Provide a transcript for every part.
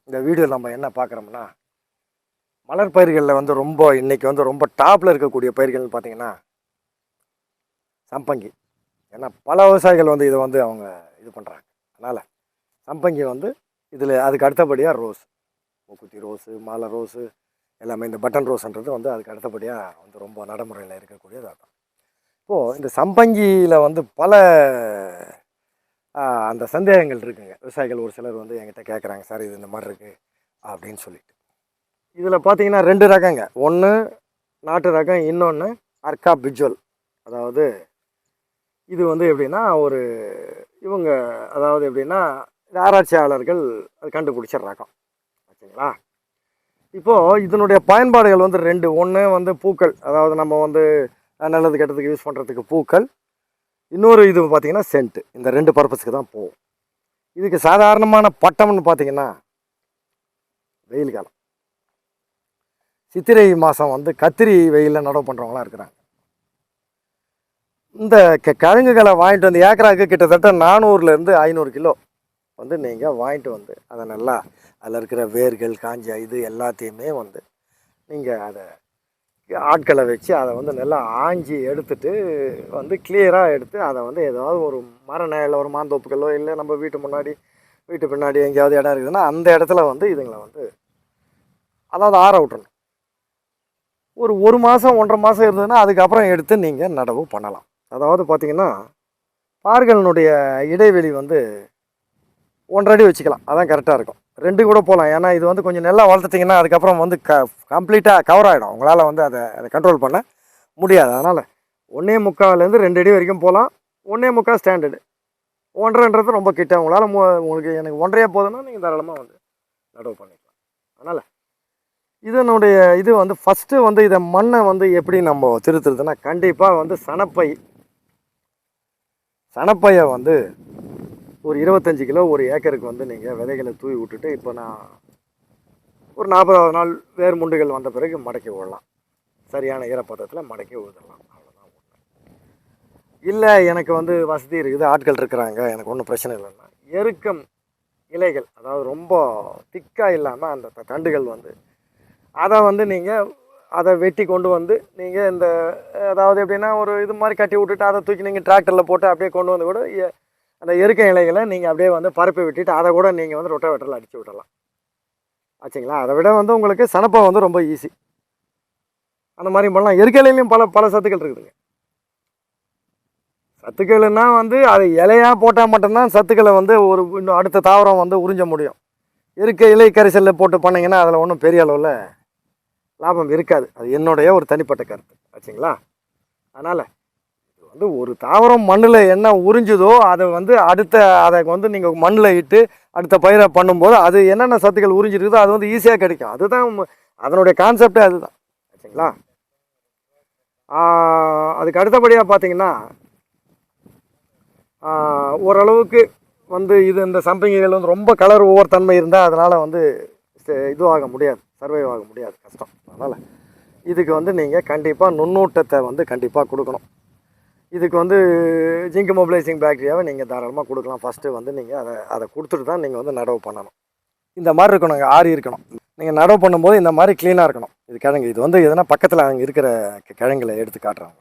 இந்த வீடியோ நம்ம என்ன பார்க்குறோம்னா, மலர் பயிர்களில் வந்து ரொம்ப இன்றைக்கி வந்து ரொம்ப டாப்பில் இருக்கக்கூடிய பயிர்கள்னு பார்த்தீங்கன்னா சம்பங்கி. ஏன்னா பல விவசாயிகள் வந்து இதை வந்து அவங்க இது பண்ணுறாங்க. அதனால் சம்பங்கி வந்து இதில் அதுக்கு அடுத்தபடியாக ரோஸ், மூக்குத்தி ரோஸு, மாலை ரோஸு எல்லாமே இந்த பட்டன் ரோஸுன்றது வந்து அதுக்கு அடுத்தபடியாக வந்து ரொம்ப நடைமுறையில் இருக்கக்கூடியது அதுதான். இப்போது இந்த சம்பங்கியில் வந்து பல அந்த சந்தேகங்கள் இருக்குங்க. விவசாயிகள் ஒரு சிலர் வந்து என்கிட்ட கேட்குறாங்க, சார் இது இந்த மாதிரி இருக்குது அப்படின்னு சொல்லிட்டு. இதில் பார்த்தீங்கன்னா 2 ரகங்க. ஒன்று நாட்டு ரகம், இன்னொன்று அர்கா பிஜுவல். அதாவது இது வந்து எப்படின்னா இவங்க அதாவது எப்படின்னா ஆராய்ச்சியாளர்கள் அது கண்டுபிடிச்ச ரகம். ஓகேங்களா? இப்போது இதனுடைய பயன்பாடுகள் வந்து 2. ஒன்று வந்து பூக்கள், அதாவது நம்ம வந்து நல்லது கெட்டதுக்கு யூஸ் பண்ணுறதுக்கு பூக்கள். இன்னொரு இது பார்த்திங்கன்னா சென்ட்டு. இந்த 2 பர்பஸ்க்கு தான் போகும். இதுக்கு சாதாரணமான பட்டம்னு பார்த்திங்கன்னா வெயில் காலம். சித்திரை மாதம் வந்து கத்திரி வெயிலில் நடவு பண்ணுறவங்களாம் இருக்கிறாங்க. இந்த கிழங்குகளை வாங்கிட்டு வந்து ஏக்கராக்கு கிட்டத்தட்ட 400லேருந்து 500 கிலோ வந்து நீங்கள் வாங்கிட்டு வந்து அதை நல்லா அதில் இருக்கிற வேர்கள் காஞ்ச இது எல்லாத்தையுமே வந்து நீங்கள் அதை ஆட்களை வச்சு அதை வந்து நல்லா ஆஞ்சி எடுத்துட்டு வந்து கிளியராக எடுத்து அதை வந்து ஏதாவது ஒரு மர நிழல், ஒரு மாந்தோப்புகளோ இல்லை நம்ம வீட்டு பின்னாடி எங்கேயாவது இடம் இருக்குதுன்னா அந்த இடத்துல வந்து இதுங்களை வந்து அதாவது ஆற விட்டணும். ஒரு மாதம் 1.5 மாதம் இருந்ததுன்னா அதுக்கப்புறம் எடுத்து நீங்கள் நடவு பண்ணலாம். அதாவது பார்த்திங்கன்னா பார்களுடைய இடைவெளி வந்து 1.5 அடி வச்சுக்கலாம். அதான் கரெக்டாக இருக்கும். 2 கூட போகலாம். ஏன்னா இது வந்து கொஞ்சம் நல்லா வளர்த்துட்டிங்கன்னா அதுக்கப்புறம் வந்து கம்ப்ளீட்டாக கவர் ஆகிடும். உங்களால் வந்து அதை கண்ட்ரோல் பண்ண முடியாது. அதனால் 1.25லேருந்து 2 அடி வரைக்கும் போகலாம். 1.25 ஸ்டாண்டர்டு. 1.5ன்றது ரொம்ப கிட்ட. உங்களால் உங்களுக்கு எனக்கு 1.5 போதுன்னா நீங்கள் தாராளமாக வந்து நடவு பண்ணிக்கலாம். அதனால் இதனுடைய இது வந்து ஃபஸ்ட்டு வந்து இதை மண்ணை வந்து எப்படி நம்ம திருத்துறதுன்னா கண்டிப்பாக வந்து சனப்பையை வந்து ஒரு 25 கிலோ ஒரு ஏக்கருக்கு வந்து நீங்கள் விதைகளை தூவி விட்டுட்டு இப்போ நான் ஒரு 40வது நாள் வேர் முண்டுகள் வந்த பிறகு மடக்கி விடலாம். சரியான ஈரப்பதத்தில் மடக்கி விடலாம். அவ்வளோதான். இல்லை எனக்கு வந்து வசதி இருக்குது, ஆட்கள் இருக்கிறாங்க, எனக்கு ஒன்றும் பிரச்சனை இல்லைன்னா எருக்கம் இலைகள், அதாவது ரொம்ப திக்காக இல்லாமல் அந்த தண்டுகள் வந்து அதை வந்து நீங்கள் அதை வெட்டி கொண்டு வந்து நீங்கள் இந்த அதாவது எப்படின்னா ஒரு இது மாதிரி கட்டி விட்டுட்டு அதை தூக்கி நீங்கள் டிராக்டரில் போட்டு அப்படியே கொண்டு வந்து கூட அந்த எருக்க இலைகளை நீங்கள் அப்படியே வந்து பரப்பி விட்டுட்டு அதை கூட நீங்கள் வந்து ரொட்டவேட்டரில் அடித்து விடலாம். ஆச்சுங்களா? அதை விட வந்து உங்களுக்கு சனப்பை வந்து ரொம்ப ஈஸி. அந்த மாதிரி பண்ணலாம். எருக்க இலையிலையும் பல சத்துக்கள் இருக்குதுங்க. சத்துக்கள்னா வந்து அது இலையாக போட்டால் மட்டும்தான் சத்துக்களை வந்து இன்னும் அடுத்த தாவரம் வந்து உறிஞ்ச முடியும். எருக்க இலை கரைசலில் போட்டு பண்ணிங்கன்னா அதில் ஒன்றும் பெரிய அளவில் லாபம் இருக்காது. அது என்னுடைய ஒரு தனிப்பட்ட கருத்து. ஆச்சுங்களா? அதனால் இது வந்து ஒரு தாவரம் மண்ணில் என்ன உறிஞ்சுதோ அதை வந்து அதை வந்து நீங்கள் மண்ணில் இட்டு அடுத்த பயிரை பண்ணும்போது அது என்னென்ன சத்துக்கள் உறிஞ்சிருக்குதோ அது வந்து ஈஸியாக கிடைக்கும். அதுதான் அதனுடைய கான்செப்டே அதுதான். ஆச்சுங்களா? அதுக்கு அடுத்தபடியாக பார்த்தீங்கன்னா ஓரளவுக்கு வந்து இந்த சம்பங்கிகள் வந்து ரொம்ப கலர் ஒவ்வொரு தன்மை இருந்தால் அதனால் வந்து இதுவாக முடியாது, சர்வைவ் ஆக முடியாது, கஷ்டம். அதனால் இதுக்கு வந்து நீங்கள் கண்டிப்பாக நுண்ணூட்டத்தை வந்து கண்டிப்பாக கொடுக்கணும். இதுக்கு வந்து ஜிங்க் மொபிலைசிங் பாக்டீரியாவை நீங்கள் தாராளமாக கொடுக்கலாம். ஃபஸ்ட்டு வந்து நீங்கள் அதை கொடுத்துட்டு தான் நீங்கள் வந்து நடவு பண்ணணும். இந்த மாதிரி இருக்கணும், ஆறி இருக்கணும். நீங்கள் நடவு பண்ணும்போது இந்த மாதிரி க்ளீனாக இருக்கணும். இது கிழங்கு இது வந்து எதனா பக்கத்தில் அங்கே இருக்கிற கிழங்குகளை எடுத்து காட்டுறாங்க.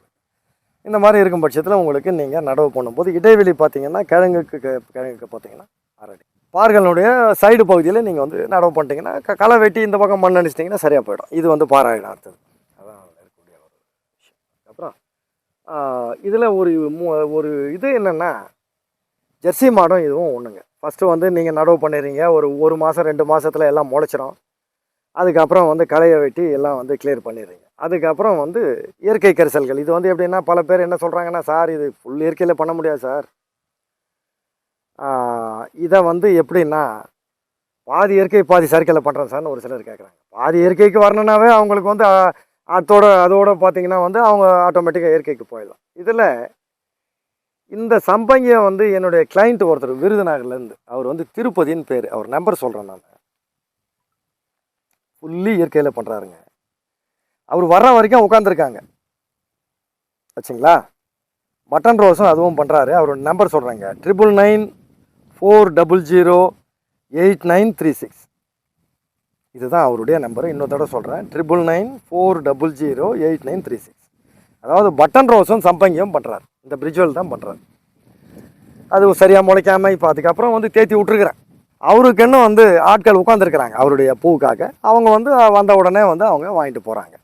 இந்த மாதிரி இருக்கும் பட்சத்தில் உங்களுக்கு நீங்கள் நடவு பண்ணும்போது இடைவெளி பார்த்தீங்கன்னா கிழங்குக்கு பார்த்தீங்கன்னா 6 அடி. பார்களுடைய சைடு பகுதியில் நீங்கள் வந்து நடவு பண்ணிட்டீங்கன்னா களை வெட்டி இந்த பக்கம் மண் அடிச்சிட்டிங்கன்னா சரியாக போயிடும். இது வந்து பாராயிடும். அடுத்தது அதான் இருக்கக்கூடிய ஒரு விஷயம். அப்புறம் இதில் ஒரு இது என்னென்னா ஜெர்சி மாடும் இதுவும் ஒன்றுங்க. ஃபஸ்ட்டு வந்து நீங்கள் நடவு பண்ணிடுறீங்க, ஒரு மாதம் 2 மாதத்தில் எல்லாம் முளைச்சிரும். அதுக்கப்புறம் வந்து களையை வெட்டி எல்லாம் வந்து கிளியர் பண்ணிடுறீங்க. அதுக்கப்புறம் வந்து இயற்கை கரிசல்கள். இது வந்து எப்படின்னா பல பேர் என்ன சொல்கிறாங்கன்னா, சார் இது ஃபுல் இயற்கையில் பண்ண முடியாது சார், இதை வந்து எப்படின்னா பாதி இயற்கை பாதி செயற்கையில் பண்ணுறேன் சார்னு ஒரு சிலர் கேட்குறாங்க. பாதி இயற்கைக்கு வரணுன்னாவே அவங்களுக்கு வந்து அதோட பார்த்திங்கன்னா வந்து அவங்க ஆட்டோமேட்டிக்காக இயற்கைக்கு போயிடலாம். இதில் இந்த சம்பங்கியை வந்து என்னுடைய கிளைண்ட் ஒருத்தர் விருதுநகர்லேருந்து, அவர் வந்து திருப்பதின்னு பேர், அவர் நம்பர் சொல்கிறேன் நான். ஃபுல்லி இயற்கையில் பண்ணுறாருங்க. அவர் வர்ற வரைக்கும் உட்காந்துருக்காங்க. ஆச்சுங்களா? பட்டன் ரோஸும் அதுவும் பண்ணுறாரு. அவரோட நம்பர் சொல்கிறேங்க, 9994008936. இதுதான் அவருடைய நம்பரு. இன்னொரு தடவை சொல்கிறேன், 9994008936. அதாவது பட்டன் ரோஸும் சம்பங்கியும் பண்ணுறாரு, இந்த பிரிட்ஜுவல் தான் பண்ணுறாரு. அது சரியாக முளைக்காமல் இப்போ அதுக்கப்புறம் வந்து தேத்தி விட்ருக்குறேன். அவருக்கு இன்னும் வந்து ஆட்கள் உட்காந்துருக்குறாங்க அவருடைய பூவுக்காக. அவங்க வந்து வந்த உடனே வந்து அவங்க வாங்கிட்டு போகிறாங்க.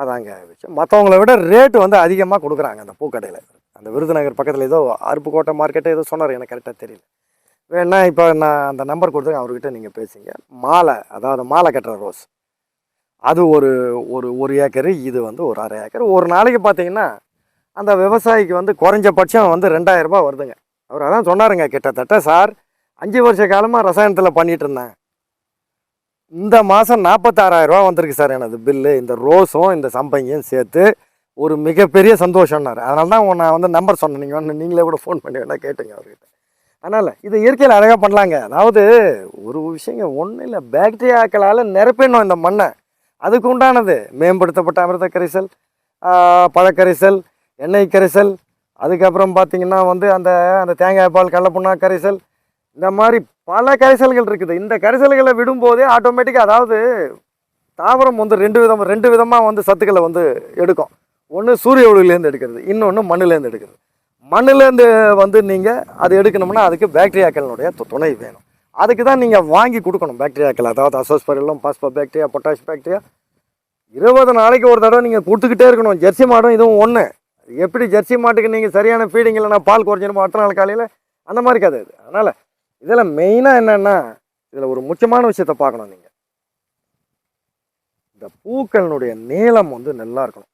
அதாங்க விஷயம். மற்றவங்கள விட ரேட்டு வந்து அதிகமாக கொடுக்குறாங்க அந்த பூக்கடையில். அந்த விருதுநகர் பக்கத்தில் ஏதோ அருப்புக்கோட்டை மார்க்கெட்டை ஏதோ சொன்னார், எனக்கு கரெக்டாக தெரியல. வேணா இப்போ நான் அந்த நம்பர் கொடுத்துருக்கேன், அவர்கிட்ட நீங்கள் பேசுங்க. மாலை, அதாவது மாலை கட்டுற ரோஸ், அது ஒரு ஒரு ஒரு ஏக்கரு, இது வந்து ஒரு 1/2 ஏக்கர். ஒரு நாளைக்கு பார்த்தீங்கன்னா அந்த விவசாயிக்கு வந்து குறைஞ்சபட்சம் வந்து 2000 ரூபாய் வருதுங்க. அவர் அதான் சொன்னாருங்க, கிட்டத்தட்ட சார் 5 வருஷ காலமாக ரசாயனத்தில் பண்ணிகிட்டு இருந்தேன், இந்த மாதம் 46,000 ரூபா வந்திருக்கு சார் எனது பில்லு, இந்த ரோஸும் இந்த சம்பங்கியும் சேர்த்து. ஒரு மிகப்பெரிய சந்தோஷம்னாரு. அதனால தான் நான் வந்து நம்பர் சொன்னேன், நீங்கள் வந்து நீங்களே கூட ஃபோன் பண்ணி வேணா கேட்டுங்க அவர்கிட்ட. அதனால் இது இயற்கையில் அழகாக பண்ணலாங்க. அதாவது ஒரு விஷயங்க ஒன்றும் இல்லை, பாக்டீரியாக்களால் நிரப்பிடணும் இந்த மண்ணை. அதுக்கு உண்டானது மேம்படுத்தப்பட்ட அமிர்த கரைசல், பழக்கரைசல், எண்ணெய் கரைசல், அதுக்கப்புறம் பார்த்திங்கன்னா வந்து அந்த அந்த தேங்காய் பால் கடலப்புண்ணா கரைசல், இந்த மாதிரி பல கரைசல்கள் இருக்குது. இந்த கரைசல்களை விடும்போதே ஆட்டோமேட்டிக்காக, அதாவது தாவரம் வந்து ரெண்டு விதமாக வந்து சத்துக்களை வந்து எடுக்கும். ஒன்று சூரிய ஒளியிலேருந்து எடுக்கிறது, இன்னொன்று மண்ணிலேருந்து எடுக்கிறது. மண்ணிலேருந்து வந்து நீங்கள் அது எடுக்கணும்னா அதுக்கு பாக்டீரியாக்களினுடைய துணை வேணும். அதுக்கு தான் நீங்கள் வாங்கி கொடுக்கணும் பாக்டீரியாக்கள், அதாவது அசோஸ்பரிலம், பாஸ்போ பாக்டீரியா, பொட்டாஷ் பாக்டீரியா. 20 நாளைக்கு ஒரு தடவை நீங்கள் கொடுத்துக்கிட்டே இருக்கணும். ஜெர்சி மாடும் இதுவும் ஒன்று. எப்படி ஜெர்சி மாட்டுக்கு நீங்கள் சரியான ஃபீடிங் இல்லைனா பால் குறைஞ்சிருமோ அடுத்த நாள் காலையில், அந்த மாதிரி கதை இது. அதனால் இதில் மெயினாக என்னென்னா, இதில் ஒரு முக்கியமான விஷயத்தை பார்க்கணும். நீங்கள் இந்த பூக்களினுடைய நீளம் வந்து நல்லா இருக்கணும்.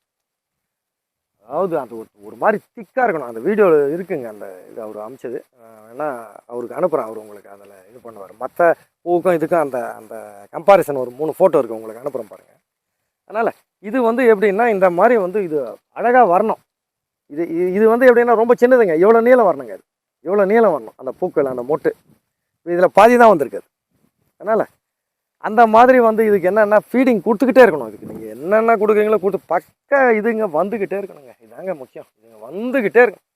அதாவது அந்த ஒரு மாதிரி திக்காக இருக்கணும். அந்த வீடியோவில் இருக்குங்க, அந்த இது அவர் அமைச்சது வேணா அவருக்கு அனுப்புகிறேன், அவர் உங்களுக்கு அதில் இது பண்ணுவார். மற்ற பூக்கும் இதுக்கும் அந்த அந்த கம்பாரிசன் ஒரு 3 ஃபோட்டோ இருக்குது, உங்களுக்கு அனுப்புகிறேன் பாருங்கள். அதனால் இது வந்து எப்படின்னா, இந்த மாதிரி வந்து இது அழகாக வரணும். இது இது வந்து எப்படின்னா ரொம்ப சின்னதுங்க, எவ்வளோ நீளம் வரணுங்க, அது எவ்வளோ நீளம் வரணும் அந்த பூக்கள், அந்த மொட்டு. இதில் பாதி தான் வந்திருக்காது. அதனால் அந்த மாதிரி வந்து இதுக்கு என்னென்னா ஃபீடிங் கொடுத்துக்கிட்டே இருக்கணும். இதுக்கு நீங்கள் என்னென்ன கொடுக்குறீங்களோ கொடுத்து இதுங்க வந்துக்கிட்டே இருக்கணுங்க. இதாங்க முக்கியம், இதுங்க வந்துக்கிட்டே இருக்கணும்.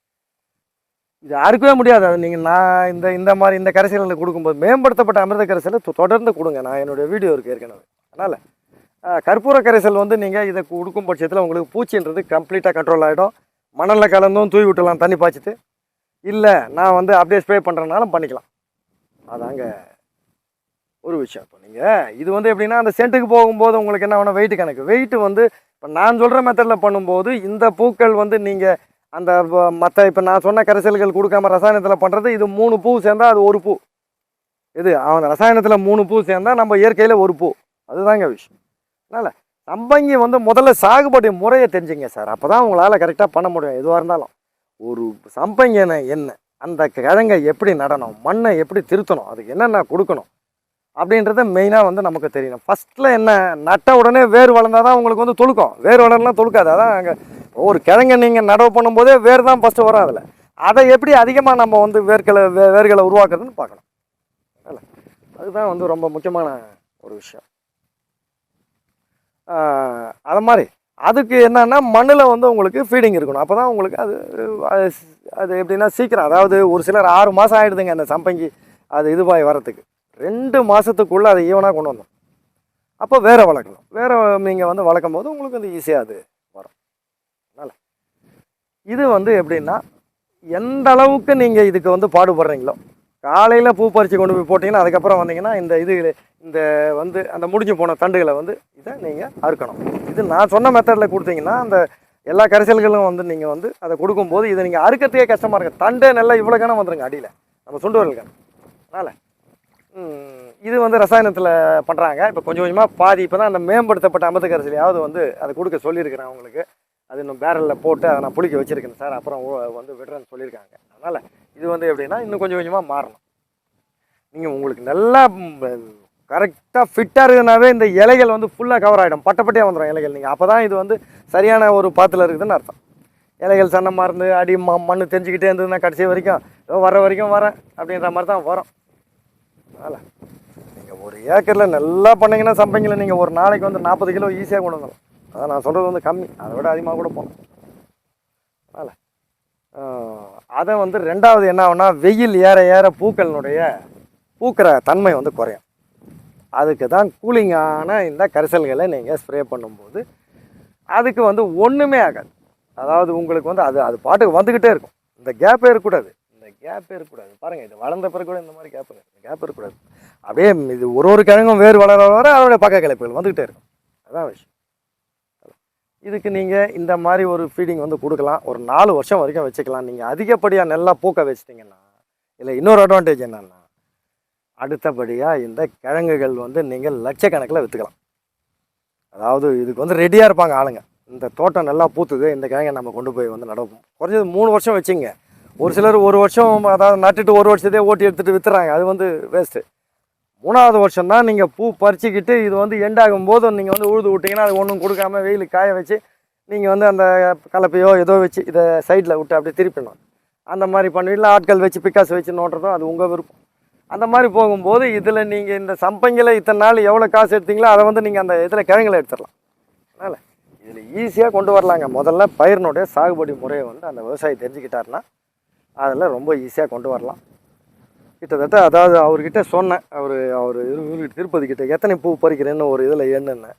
இது அறுக்கவே முடியாது. அது நீங்கள் நான் இந்த மாதிரி இந்த கரைசல்களை கொடுக்கும்போது மேம்படுத்தப்பட்ட அமிர்த கரைசலை தொடர்ந்து கொடுங்க. நான் என்னுடைய வீடியோ இருக்குது ஏற்கனவே. அதனால் கற்பூர கரைசல் வந்து நீங்கள் இதை கொடுக்கும் பட்சத்தில் உங்களுக்கு பூச்சின்றது கம்ப்ளீட்டாக கண்ட்ரோல் ஆகிடும். மணலில் கலந்தும் தூவி விட்டுலாம் தண்ணி பாய்ச்சிட்டு, இல்லை நான் வந்து அப்படியே ஸ்ப்ரே பண்ணுறதுனாலும் பண்ணிக்கலாம். அதாங்க ஒரு விஷயம். இப்போ நீங்கள் இது வந்து எப்படின்னா, அந்த சென்ட்டுக்கு போகும்போது உங்களுக்கு என்ன வேணும், வெயிட்டு கணக்கு. வெயிட்டு வந்து இப்போ நான் சொல்கிற மெத்தடில் பண்ணும்போது இந்த பூக்கள் வந்து நீங்கள் அந்த மற்ற இப்போ நான் சொன்ன கரைசல்கள் கொடுக்காம ரசாயனத்தில் பண்ணுறது, இது 3 பூ சேர்ந்தால் அது 1 பூ. இது அந்த ரசாயனத்தில் 3 பூ சேர்ந்தால் நம்ம இயற்கையில் 1 பூ. அதுதாங்க விஷயம். அதனால் சம்பங்கி வந்து முதல்ல சாகுபடி முறையை தெரிஞ்சுங்க சார், அப்போ தான் உங்களால் கரெக்டாக பண்ண முடியும். எதுவாக இருந்தாலும் ஒரு சம்பங்கின என்ன, அந்த கிழங்கை எப்படி நடணும், மண்ணை எப்படி திருத்தணும், அதுக்கு என்னென்ன கொடுக்கணும் அப்படின்றத மெயினாக வந்து நமக்கு தெரியணும். ஃபஸ்ட்டில் என்ன, நட்ட உடனே வேர் வளர்ந்தால் தான் உங்களுக்கு வந்து துளுக்கும். வேர் வளரலாம் துளுக்காது. அதான் அங்கே ஒரு கிழங்கை நீங்கள் நடவு பண்ணும்போதே வேர் தான் ஃபஸ்ட்டு வரும். அதில் அதை எப்படி அதிகமாக நம்ம வந்து வேர்களை உருவாக்குறதுன்னு பார்க்கணும். இல்லை, அதுதான் வந்து ரொம்ப முக்கியமான ஒரு விஷயம். அது மாதிரி அதுக்கு என்னென்னா மண்ணில் வந்து உங்களுக்கு ஃபீடிங் இருக்கணும். அப்போ தான் உங்களுக்கு அது எப்படின்னா சீக்கிரம், அதாவது ஒரு சிலர் 6 மாதம் ஆகிடுதுங்க அந்த சம்பங்கி அது இதுவாகி வரத்துக்கு. 2 மாதத்துக்குள்ளே அதை ஈவனாக கொண்டு வந்தோம். அப்போ வேற வளர்க்கணும். வேற நீங்கள் வந்து வளர்க்கும் போது உங்களுக்கு வந்து ஈஸியாக அது வரும். அதனால் இது வந்து எப்படின்னா, எந்த அளவுக்கு நீங்கள் இதுக்கு வந்து பாடுபடுறீங்களோ, காலையில் பூ பறித்து கொண்டு போய் போட்டிங்கன்னா அதுக்கப்புறம் வந்தீங்கன்னா இந்த வந்து அந்த முடிஞ்சு போன தண்டுகளை வந்து இதை நீங்கள் அறுக்கணும். இது நான் சொன்ன மெத்தடில் கொடுத்தீங்கன்னா அந்த எல்லா கரைசல்களும் வந்து நீங்கள் வந்து அதை கொடுக்கும்போது இதை நீங்கள் அறுக்கிறதுக்கே கஷ்டமாக இருக்குது. தண்டே நல்லா இவ்வளோ கணம் வந்துடுங்க அடியில், நம்ம சுண்டு வரல் கணம். அதனால் இது வந்து ரசாயனத்தில் பண்ணுறாங்க. இப்போ கொஞ்சம் கொஞ்சமாக பாதி இப்போ தான் அந்த மேம்படுத்தப்பட்ட அமிர்த கரைசலையாவது வந்து அதை கொடுக்க சொல்லியிருக்கிறேன் அவங்களுக்கு. அது இன்னும் பேரலில் போட்டு அதை நான் புளிக்க வச்சுருக்கேன் சார், அப்புறம் வந்து விடுறேன்னு சொல்லியிருக்காங்க. அதனால் இது வந்து எப்படின்னா இன்னும் கொஞ்சம் கொஞ்சமாக மாறணும். நீங்கள் உங்களுக்கு நல்லா கரெக்டாக ஃபிட்டாக இருக்குதுனாவே இந்த இலைகள் வந்து ஃபுல்லாக கவர் ஆகிடும், பட்டையாக வந்துடும் இலைகள். நீங்கள் அப்போ தான் இது வந்து சரியான ஒரு பாத்தில் இருக்குதுன்னு அர்த்தம். இலைகள் சன்னமாக இருந்து அடி மண் தெரிஞ்சுக்கிட்டே இருந்ததுன்னா கடைசி வரைக்கும் வர வரைக்கும் வரேன் அப்படின்ற மாதிரி தான் வரும். அதனால் நீங்கள் ஒரு ஏக்கரில் நல்லா பண்ணிங்கன்னா சம்பங்கியில் நீங்கள் ஒரு நாளைக்கு வந்து 40 கிலோ ஈஸியாக கொண்டு வந்துடலாம். அதான் நான் சொல்கிறது வந்து கம்மி, அதை விட அதிகமாக கூட போகணும். அதனால் அதை வந்து ரெண்டாவது என்ன ஆகுனா, வெயில் ஏற ஏற பூக்களினுடைய பூக்கிற தன்மை வந்து குறையும். அதுக்கு தான் கூலிங்கான இந்த கரைசல்களை நீங்கள் ஸ்ப்ரே பண்ணும்போது அதுக்கு வந்து ஒன்றுமே ஆகாது. அதாவது உங்களுக்கு வந்து அது அது பாட்டுக்கு வந்துக்கிட்டே இருக்கும். இந்த கேப்பே இருக்கக்கூடாது, பாருங்கள். இது வளர்ந்த பிறகு கூட இந்த மாதிரி கேப் இருக்கக்கூடாது. அப்படியே இது ஒரு கிழங்கும் வேறு வளர வர அதோடைய பக்க கிளைப்புகள் வந்துக்கிட்டே இருக்கும். அதான் விஷயம். இதுக்கு நீங்கள் இந்த மாதிரி ஒரு ஃபீடிங் வந்து கொடுக்கலாம். ஒரு 4 வருஷம் வரைக்கும் வச்சுக்கலாம். நீங்கள் அதிகப்படியாக நல்லா பூக்க வச்சிட்டிங்கன்னா இல்லை இன்னொரு அட்வான்டேஜ் என்னென்னா, அடுத்தபடியாக இந்த கிழங்குகள் வந்து நீங்கள் லட்சக்கணக்கில் விற்றுக்கலாம். அதாவது இதுக்கு வந்து ரெடியாக இருப்பாங்க ஆளுங்க. இந்த தோட்டம் நல்லா பூத்துது, இந்த கிழங்கை நம்ம கொண்டு போய் வந்து நடப்போம். குறைஞ்சது 3 வருஷம் வச்சுங்க. ஒரு சிலர் 1 வருஷம் அதாவது நட்டுட்டு 1 வருஷத்தையே ஓட்டி எடுத்துகிட்டு விற்றுறாங்க. அது வந்து வேஸ்ட்டு. 3ஆவது வருஷம் தான் நீங்கள் பூ பறிச்சுக்கிட்டு இது வந்து எண்டாகும் போது நீங்கள் வந்து உழுது விட்டிங்கன்னா அது ஒன்றும் கொடுக்காம வெயிலுக்கு காய வச்சு நீங்கள் வந்து அந்த கலப்பையோ ஏதோ வச்சு இதை சைடில் விட்டு அப்படியே திருப்பிடணும். அந்த மாதிரி பண்ணுவீங்களா, ஆட்கள் வச்சு பிக்காசு வச்சு நோட்டுறதோ அது உங்கள் விருப்பம். அந்த மாதிரி போகும்போது இதில் நீங்கள் இந்த சம்பங்கில் இத்தனை நாள் எவ்வளோ காசு எடுத்தீங்களோ அதை வந்து நீங்கள் அந்த இதில் கிழங்குல எடுத்துடலாம். அதனால் இதில் ஈஸியாக கொண்டு வரலாங்க. முதல்ல பயிரினுடைய சாகுபடி முறையை வந்து அந்த விவசாயி தெரிஞ்சுக்கிட்டாருன்னா அதில் ரொம்ப ஈஸியாக கொண்டு வரலாம். கிட்டத்தட்ட அதாவது அவர்கிட்ட சொன்னேன், அவர் திருப்பதி கிட்ட எத்தனை பூ பறிக்கிறேன்னு ஒரு இதில் எண்ணுன்னு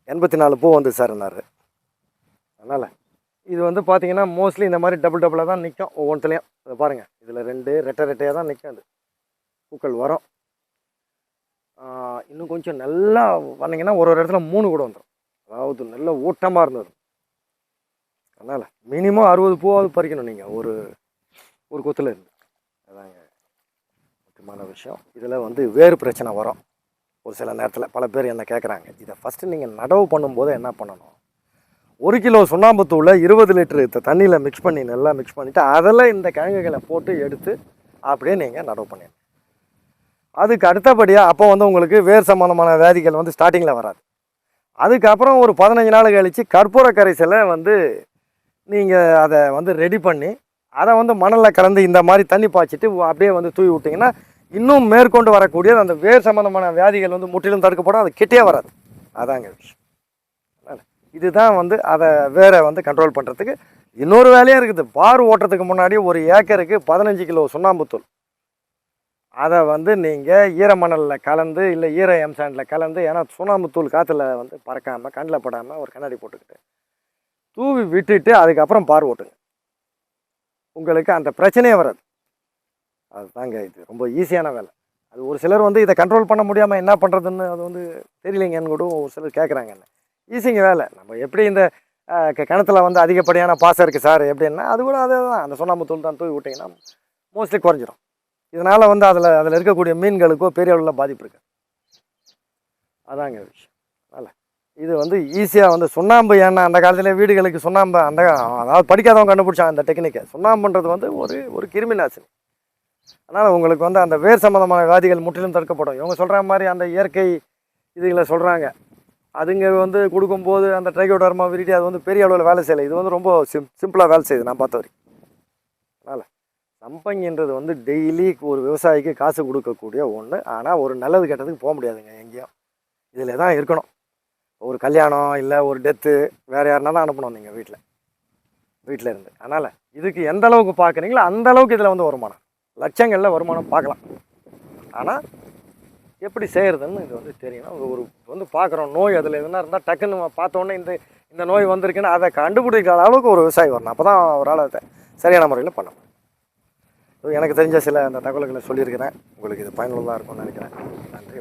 84 பூ வந்து சார்னார். அதனால் இது வந்து பார்த்தீங்கன்னா மோஸ்ட்லி இந்த மாதிரி டபுளாக தான் நிற்கும் ஒவ்வொன்றுலையும். அதை பாருங்கள், இதில் 2 ரெட்டையாக தான் நிற்கும். அது பூக்கள் வரும். இன்னும் கொஞ்சம் நல்லா வந்தீங்கன்னா ஒரு இடத்துல 3 கூட வந்துடும். அதாவது நல்ல ஊட்டமாக இருந்தது. அதனால் மினிமம் 60 பூவாவது பறிக்கணும் நீங்கள் ஒரு கொத்தில் இருந்து. அதாங்க முக்கியமான விஷயம். இதில் வந்து வேறு பிரச்சனை வரும் ஒரு சில நேரத்தில். பல பேர் என்ன கேட்குறாங்க, இதை ஃபஸ்ட்டு நீங்கள் நடவு பண்ணும்போது என்ன பண்ணணும், 1 கிலோ சுண்ணாம்புத்தூளை 20 லிட்டரு தண்ணியில் நல்லா மிக்ஸ் பண்ணிவிட்டு அதில் இந்த கிழங்குகளை போட்டு எடுத்து அப்படியே நீங்கள் நடவு பண்ணிடணும். அதுக்கு அடுத்தபடியாக அப்போ வந்து உங்களுக்கு வேர் சம்மந்தமான வியாதிகள் வந்து ஸ்டார்டிங்கில் வராது. அதுக்கப்புறம் ஒரு 15 நாள் கழித்து கற்பூர கரைசலை வந்து நீங்கள் அதை வந்து ரெடி பண்ணி அதை வந்து மணலில் கலந்து இந்த மாதிரி தண்ணி பாய்ச்சிட்டு அப்படியே வந்து தூவி விட்டிங்கன்னா இன்னும் மேற்கொண்டு வரக்கூடிய அந்த வேர் சம்மந்தமான வியாதிகள் வந்து முற்றிலும் தடுக்கப்படும். அது கிட்டே வராது. அதாங்க விஷயம். இதுதான் வந்து அதை வேரை வந்து கண்ட்ரோல் பண்ணுறதுக்கு இன்னொரு வேலையாக இருக்குது. பார் ஓட்டுறதுக்கு முன்னாடி ஒரு ஏக்கருக்கு 15 கிலோ சுண்ணாம்புத்தூள் அதை வந்து நீங்கள் ஈரமணலில் கலந்து இல்லை ஈர எம்சாண்டில் கலந்து, ஏன்னா சுண்ணாம்புத்தூள் காற்றுல வந்து பறக்காமல் கண்ணில் படாமல் ஒரு கண்ணாடி போட்டுக்கிட்டு தூவி விட்டுட்டு அதுக்கப்புறம் பார் ஓட்டுங்க. உங்களுக்கு அந்த பிரச்சனையே வராது. அதுதாங்க இது ரொம்ப ஈஸியான வேலை. அது ஒரு சிலர் வந்து இதை கண்ட்ரோல் பண்ண முடியாமல் என்ன பண்ணுறதுன்னு அது வந்து தெரியலைங்கன்னு கூட ஒரு சிலர் கேட்குறாங்க. என்ன ஈஸிங்க வேலை. நம்ம எப்படி இந்த கிணத்துல வந்து அதிகப்படியான பாசம் இருக்குது சார் எப்படின்னா, அது கூட அதே தான். அந்த சுண்ணாம்புத்தூள் தான் தூவி விட்டிங்கன்னா மோஸ்ட்லி குறைஞ்சிரும். இதனால் வந்து அதில் இருக்கக்கூடிய மீன்களுக்கோ பெரிய அளவில் பாதிப்பு இருக்குது. அதாங்க விஷயம். அதனால் இது வந்து ஈஸியாக வந்து சுண்ணாம்பு, ஏன்னா அந்த காலத்தில் வீடுகளுக்கு சுண்ணாம்பு அதாவது படிக்காதவங்க கண்டுபிடிச்சாங்க அந்த டெக்னிக்கை. சுண்ணாம்புன்றது வந்து ஒரு கிருமி நாசினி. அதனால் உங்களுக்கு வந்து அந்த வேர் சம்மந்தமான வியாதிகள் முற்றிலும் தடுக்கப்படும். இவங்க சொல்கிற மாதிரி அந்த இயற்கை இதுகளை சொல்கிறாங்க. அதுங்க வந்து கொடுக்கும்போது அந்த ட்ரைகோடர்மா விரிடி அது வந்து பெரிய அளவில் வேலை செய்யலை. இது வந்து ரொம்ப சிம்பிளாக வேலை செய்யுது நான் பார்த்த வரைக்கும். அதனால் சம்பங்கின்றது வந்து டெய்லி ஒரு விவசாயிக்கு காசு கொடுக்கக்கூடிய ஒன்று. ஆனால் ஒரு நல்லது கெட்டதுக்கு போக முடியாதுங்க எங்கேயும். இதில் தான் இருக்கணும். ஒரு கல்யாணம் இல்லை ஒரு டெத்து வேறு யாருனா தான் அனுப்பணும் நீங்கள் வீட்டில் இருந்து. அதனால் இதுக்கு எந்த அளவுக்கு பார்க்குறீங்களோ அந்த அளவுக்கு இதில் வந்து வருமானம், லட்சங்களில் வருமானம் பார்க்கலாம். ஆனால் எப்படி செய்கிறதுன்னு இது வந்து தெரியணும். ஒரு வந்து பார்க்குறோம் நோய் அதில் எதுனா இருந்தால் டக்குன்னு பார்த்தோன்னே இந்த நோய் வந்திருக்குன்னு அதை கண்டுபிடிக்கிற அளவுக்கு ஒரு விவசாயி வரணும். அப்போ தான் அவரால் அதை சரியான முறையில் பண்ண முடியும். எனக்கு தெரிஞ்ச சில அந்த தகவல்களை சொல்லியிருக்கிறேன். உங்களுக்கு இது பயனுள்ளதாக இருக்கும்னு நினைக்கிறேன். நன்றி.